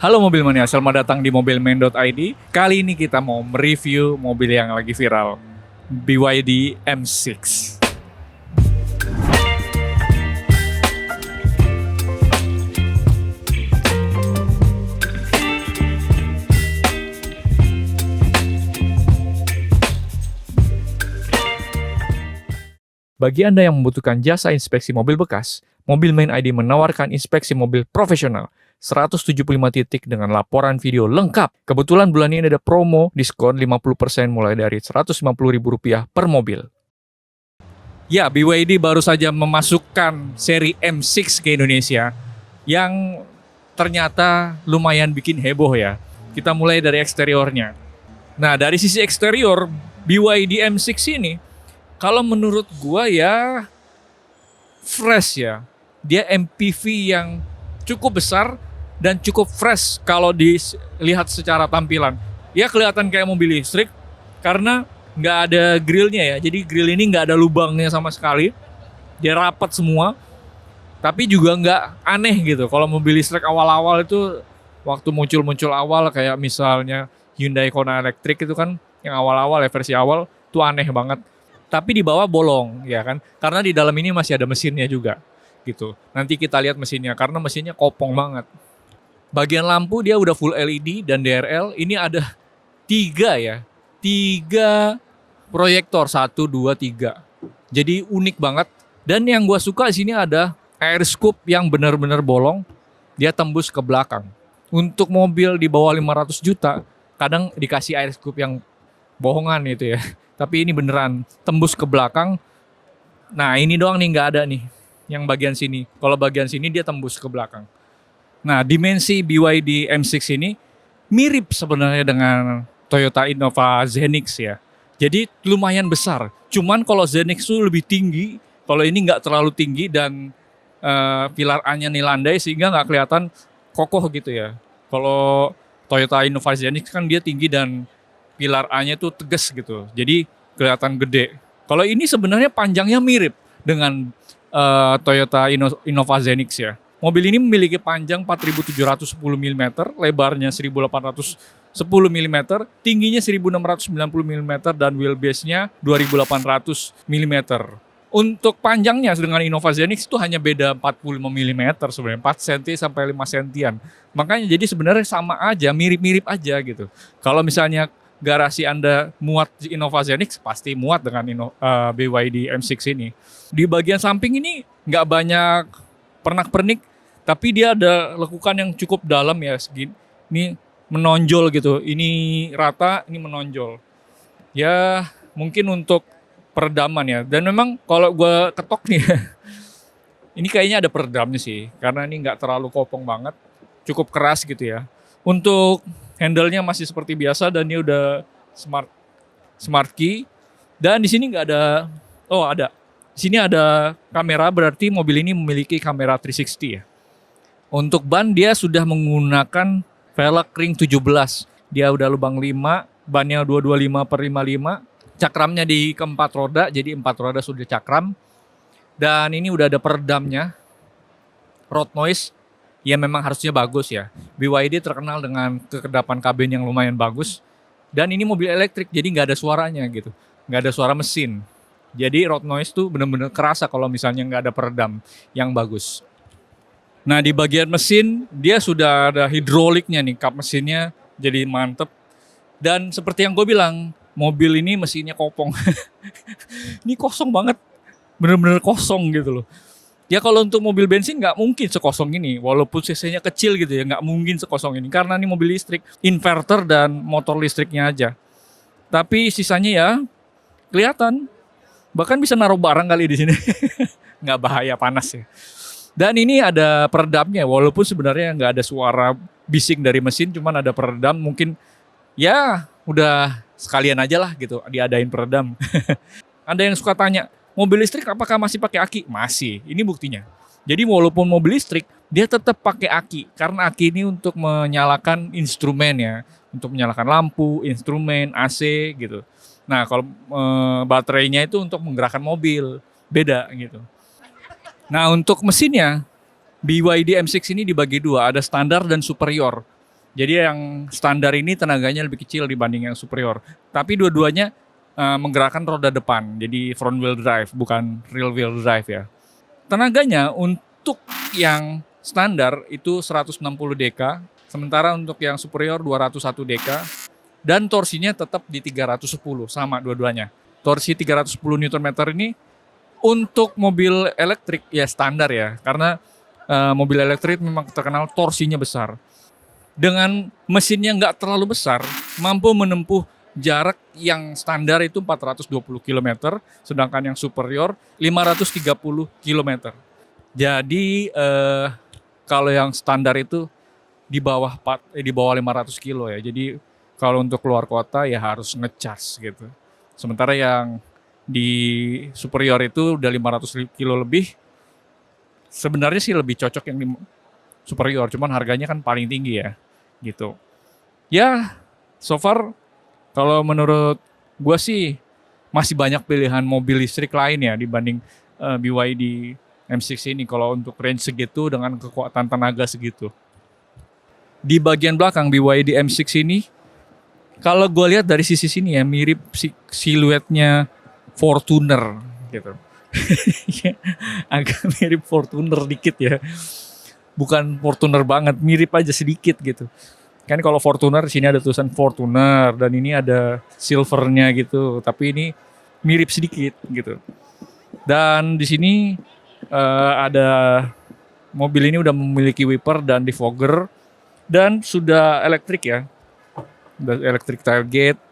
Halo Mobil Mania, selamat datang di mobilman.id. Kali ini kita mau mereview mobil yang lagi viral, BYD M6. Bagi Anda yang membutuhkan jasa inspeksi mobil bekas, Mobilman ID menawarkan inspeksi mobil profesional 175 titik dengan laporan video lengkap. Kebetulan bulan ini ada promo diskon 50% mulai dari Rp150.000 per mobil. Ya, BYD baru saja memasukkan seri M6 ke Indonesia yang ternyata lumayan bikin heboh ya. Kita mulai dari eksteriornya. Nah, dari sisi eksterior BYD M6 ini, kalau menurut gua ya fresh ya. Dia MPV yang cukup besar dan cukup fresh kalau dilihat secara tampilan. Ya kelihatan kayak mobil listrik karena nggak ada grillnya ya. Jadi grill ini nggak ada lubangnya sama sekali. Dia rapat semua. Tapi juga nggak aneh gitu. Kalau mobil listrik awal-awal itu waktu muncul-muncul awal kayak misalnya Hyundai Kona Electric itu kan yang awal-awal ya versi awal itu aneh banget. Tapi di bawah bolong ya kan. Karena di dalam ini masih ada mesinnya juga gitu. Nanti kita lihat mesinnya karena mesinnya kopong banget. Bagian lampu dia udah full LED dan DRL. Ini ada 3 proyektor 1, 2, 3. Jadi unik banget. Dan yang gua suka di sini ada air scoop yang benar-benar bolong. Dia tembus ke belakang. Untuk mobil di bawah 500 juta kadang dikasih air scoop yang bohongan itu ya. Tapi ini beneran tembus ke belakang. Nah ini doang nih nggak ada nih yang bagian sini. Kalau bagian sini dia tembus ke belakang. Nah dimensi BYD M6 ini mirip sebenarnya dengan Toyota Innova Zenix ya. Jadi lumayan besar. Cuman kalau Zenix itu lebih tinggi. Kalau ini nggak terlalu tinggi dan pilar A-nya nih landai sehingga nggak kelihatan kokoh gitu ya. Kalau Toyota Innova Zenix kan dia tinggi dan pilar A-nya tuh tegas gitu. Jadi kelihatan gede. Kalau ini sebenarnya panjangnya mirip dengan Toyota Innova Zenix ya. Mobil ini memiliki panjang 4.710 mm, lebarnya 1.810 mm, tingginya 1.690 mm dan wheelbase-nya 2.800 mm. Untuk panjangnya dengan Innova Zenix itu hanya beda 45 mm sebenarnya, 4 cm sampai 5 cm. Makanya jadi sebenarnya sama aja, mirip-mirip aja gitu. Kalau misalnya garasi Anda muat Innova Zenix, pasti muat dengan BYD M6 ini. Di bagian samping ini nggak banyak pernak-pernik, tapi dia ada lekukan yang cukup dalam ya, segini. Ini menonjol gitu, ini rata, ini menonjol. Ya mungkin untuk peredaman ya, dan memang kalau gue ketok nih, ini kayaknya ada peredamnya sih, karena ini nggak terlalu kopong banget, cukup keras gitu ya. Untuk handle-nya masih seperti biasa dan dia udah smart key. Dan di sini nggak ada, ada. Di sini ada kamera, berarti mobil ini memiliki kamera 360 ya. Untuk ban dia sudah menggunakan velg ring 17. Dia udah lubang 5, bannya 225/55. Cakramnya di keempat roda, jadi 4 roda sudah cakram. Dan ini udah ada peredamnya. Road noise ya memang harusnya bagus ya. BYD terkenal dengan kekedapan kabin yang lumayan bagus. Dan ini mobil elektrik jadi nggak ada suaranya gitu. Nggak ada suara mesin. Jadi road noise tuh bener-bener kerasa kalau misalnya nggak ada peredam yang bagus. Nah di bagian mesin dia sudah ada hidroliknya nih. Kap mesinnya jadi mantep. Dan seperti yang gue bilang, mobil ini mesinnya kopong. Ini kosong banget. Bener-bener kosong gitu loh. Ya kalau untuk mobil bensin nggak mungkin sekosong ini, walaupun cc-nya kecil gitu ya, nggak mungkin sekosong ini karena ini mobil listrik, inverter dan motor listriknya aja. Tapi sisanya ya kelihatan, bahkan bisa naruh barang kali di sini, nggak bahaya panas ya. Dan ini ada peredamnya, walaupun sebenarnya nggak ada suara bising dari mesin, cuman ada peredam, mungkin ya udah sekalian aja lah gitu, diadain peredam. Ada yang suka tanya, mobil listrik apakah masih pakai aki? Masih, ini buktinya. Jadi walaupun mobil listrik, dia tetap pakai aki. Karena aki ini untuk menyalakan instrumen ya. Untuk menyalakan lampu, instrumen, AC gitu. Nah kalau baterainya itu untuk menggerakkan mobil. Beda gitu. Nah untuk mesinnya, BYD M6 ini dibagi 2, ada standar dan superior. Jadi yang standar ini tenaganya lebih kecil dibanding yang superior. Tapi dua-duanya menggerakkan roda depan. Jadi front wheel drive, bukan rear wheel drive ya. Tenaganya untuk yang standar itu 160 dk, sementara untuk yang superior 201 dk, dan torsinya tetap di 310, sama dua-duanya. Torsi 310 Nm ini untuk mobil elektrik ya standar ya, karena mobil elektrik memang terkenal torsinya besar. Dengan mesinnya nggak terlalu besar, mampu menempuh jarak yang standar itu 420 km, sedangkan yang superior 530 km. Jadi kalau yang standar itu di bawah 500 kilo ya. Jadi kalau untuk keluar kota ya harus ngecas gitu. Sementara yang di superior itu udah 500 kilo lebih. Sebenarnya sih lebih cocok yang di superior, cuman harganya kan paling tinggi ya, gitu. Ya, so far kalau menurut gua sih masih banyak pilihan mobil listrik lain ya dibanding BYD M6 ini kalau untuk range segitu dengan kekuatan tenaga segitu. Di bagian belakang BYD M6 ini, kalau gue lihat dari sisi sini ya mirip siluetnya Fortuner gitu. Agak mirip Fortuner dikit ya. Bukan Fortuner banget, mirip aja sedikit gitu. Kan kalau Fortuner sini ada tulisan Fortuner dan ini ada silvernya gitu, tapi ini mirip sedikit gitu. Dan di sini ada mobil ini udah memiliki wiper dan defogger dan sudah elektrik ya. Udah elektrik tailgate.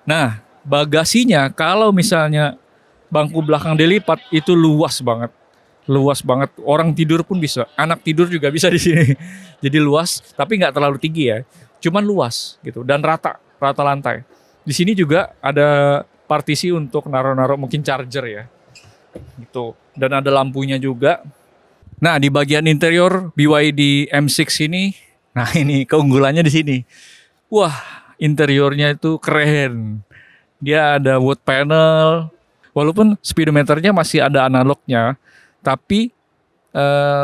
Nah, bagasinya kalau misalnya bangku belakang dilipat itu luas banget. Luas banget. Orang tidur pun bisa. Anak tidur juga bisa di sini. Jadi luas, tapi nggak terlalu tinggi ya. Cuman luas gitu dan rata lantai. Di sini juga ada partisi untuk naruh-naruh mungkin charger ya. Gitu. Dan ada lampunya juga. Nah, di bagian interior BYD M6 ini, nah ini keunggulannya di sini. Wah, interiornya itu keren. Dia ada wood panel. Walaupun speedometernya masih ada analognya, tapi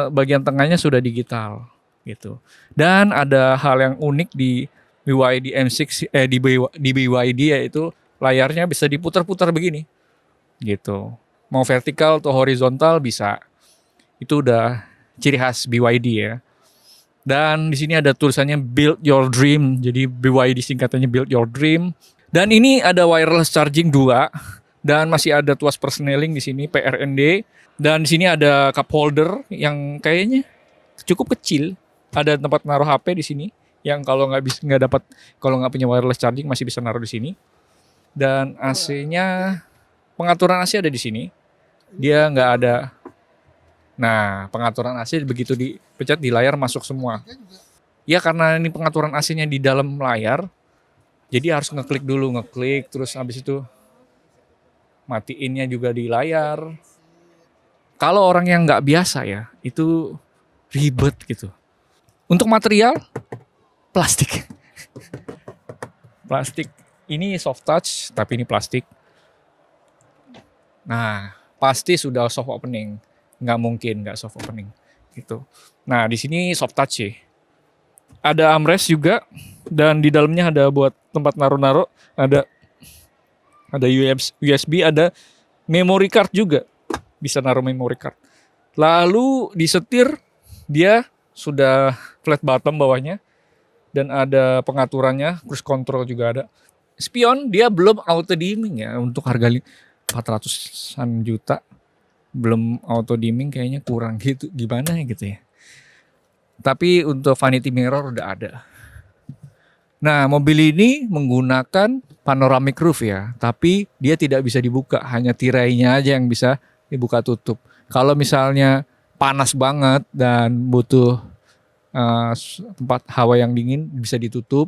bagian tengahnya sudah digital gitu. Dan ada hal yang unik di BYD M6 di BYD yaitu layarnya bisa diputar-putar begini. Gitu. Mau vertikal atau horizontal bisa. Itu udah ciri khas BYD ya. Dan di sini ada tulisannya Build Your Dream. Jadi BYD singkatannya Build Your Dream. Dan ini ada wireless charging 2. Dan masih ada tuas persneling di sini PRND. Dan di sini ada cup holder yang kayaknya cukup kecil. Ada tempat naruh HP di sini yang kalau kalau nggak punya wireless charging masih bisa naruh di sini. Dan AC-nya pengaturan AC ada di sini. Dia nggak ada. Nah, pengaturan AC begitu dipencet di layar masuk semua. Ya karena ini pengaturan AC-nya di dalam layar. Jadi harus ngeklik dulu, terus habis itu matiinnya juga di layar. Kalau orang yang nggak biasa ya, itu ribet gitu. Untuk material, plastik. Plastik. Ini soft touch, tapi ini plastik. Nah, pasti sudah soft opening. Nggak mungkin nggak soft opening. Gitu. Nah, di sini soft touch sih. Ada armrest juga, dan di dalamnya ada buat tempat naruh-naruh. Ada USB, ada memory card juga. Bisa naruh memory card. Lalu di setir, dia sudah flat bottom bawahnya. Dan ada pengaturannya, cruise control juga ada. Spion, dia belum auto dimming ya. Untuk harga 400-an juta. Belum auto dimming kayaknya kurang gitu. Gimana gitu ya. Tapi untuk vanity mirror udah ada. Nah, mobil ini menggunakan panoramic roof ya, tapi dia tidak bisa dibuka, hanya tirainya aja yang bisa dibuka tutup. Kalau misalnya panas banget dan butuh tempat hawa yang dingin bisa ditutup.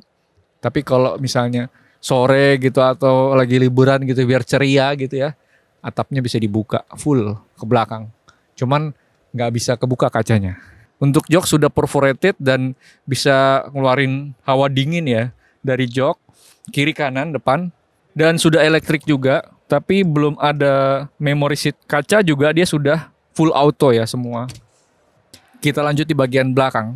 Tapi kalau misalnya sore gitu atau lagi liburan gitu biar ceria gitu ya, atapnya bisa dibuka full ke belakang. Cuman nggak bisa kebuka kacanya. Untuk jok sudah perforated dan bisa ngeluarin hawa dingin ya dari jok, kiri kanan depan, dan sudah elektrik juga, tapi belum ada memory seat. Kaca juga dia sudah full auto ya semua. Kita lanjut di bagian belakang.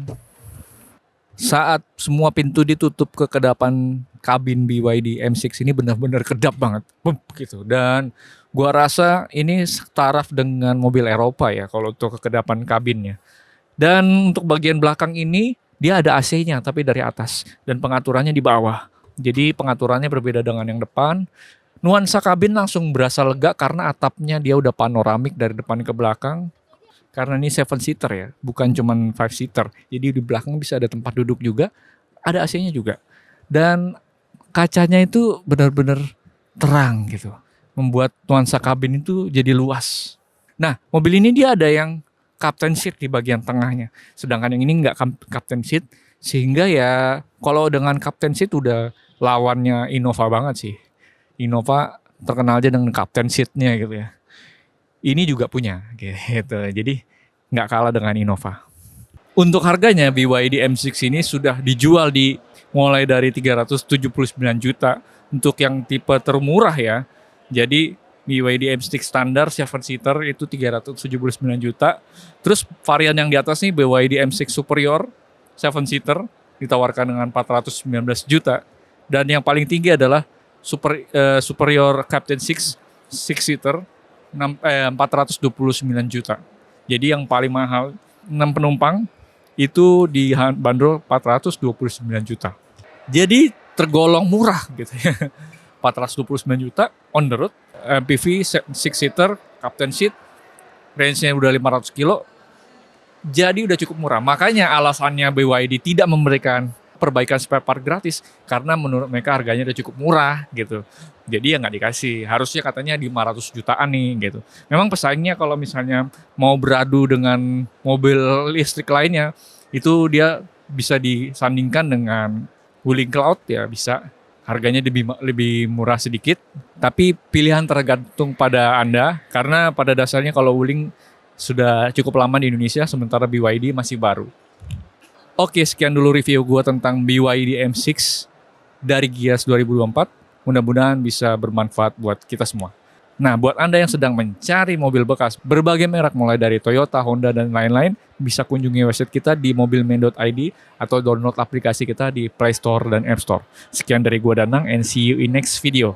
Saat semua pintu ditutup, kekedapan kabin BYD M6 ini benar-benar kedap banget. Bum, gitu. Dan gua rasa ini setaraf dengan mobil Eropa ya kalau untuk kekedapan kabinnya. Dan untuk bagian belakang ini dia ada AC-nya tapi dari atas dan pengaturannya di bawah. Jadi pengaturannya berbeda dengan yang depan. Nuansa kabin langsung berasa lega karena atapnya dia udah panoramik dari depan ke belakang. Karena ini 7-seater ya, bukan cuman 5-seater. Jadi di belakang bisa ada tempat duduk juga, ada AC-nya juga. Dan kacanya itu benar-benar terang gitu. Membuat nuansa kabin itu jadi luas. Nah, mobil ini dia ada yang captain seat di bagian tengahnya. Sedangkan yang ini nggak captain seat. Sehingga ya kalau dengan captain seat udah lawannya Innova banget sih. Innova terkenal aja dengan captain seat-nya gitu ya. Ini juga punya gitu. Jadi nggak kalah dengan Innova. Untuk harganya BYD M6 ini sudah dijual di mulai dari 379 juta untuk yang tipe termurah ya. Jadi BYD M6 standar 7-seater itu 379 juta. Terus varian yang di atas nih BYD M6 Superior 7-seater ditawarkan dengan 419 juta. Dan yang paling tinggi adalah Superior Captain 6-seater 429 juta. Jadi yang paling mahal 6 penumpang itu dibanderol 429 juta. Jadi tergolong murah gitu ya. 429 juta on the road, MPV 6-seater, captain seat, range-nya udah 500 kilo. Jadi udah cukup murah. Makanya alasannya BYD tidak memberikan perbaikan spare part gratis karena menurut mereka harganya udah cukup murah gitu. Jadi ya nggak dikasih. Harusnya katanya di 500 jutaan nih gitu. Memang pesaingnya kalau misalnya mau beradu dengan mobil listrik lainnya itu dia bisa disandingkan dengan Wuling Cloud ya bisa. Harganya lebih murah sedikit. Tapi pilihan tergantung pada Anda karena pada dasarnya kalau Wuling sudah cukup lama di Indonesia sementara BYD masih baru. Oke, sekian dulu review gue tentang BYD M6 dari Gias 2024. Mudah-mudahan bisa bermanfaat buat kita semua. Nah, buat Anda yang sedang mencari mobil bekas berbagai merek mulai dari Toyota, Honda, dan lain-lain, bisa kunjungi website kita di mobilman.id atau download aplikasi kita di Play Store dan App Store. Sekian dari gue Danang and see you in next video.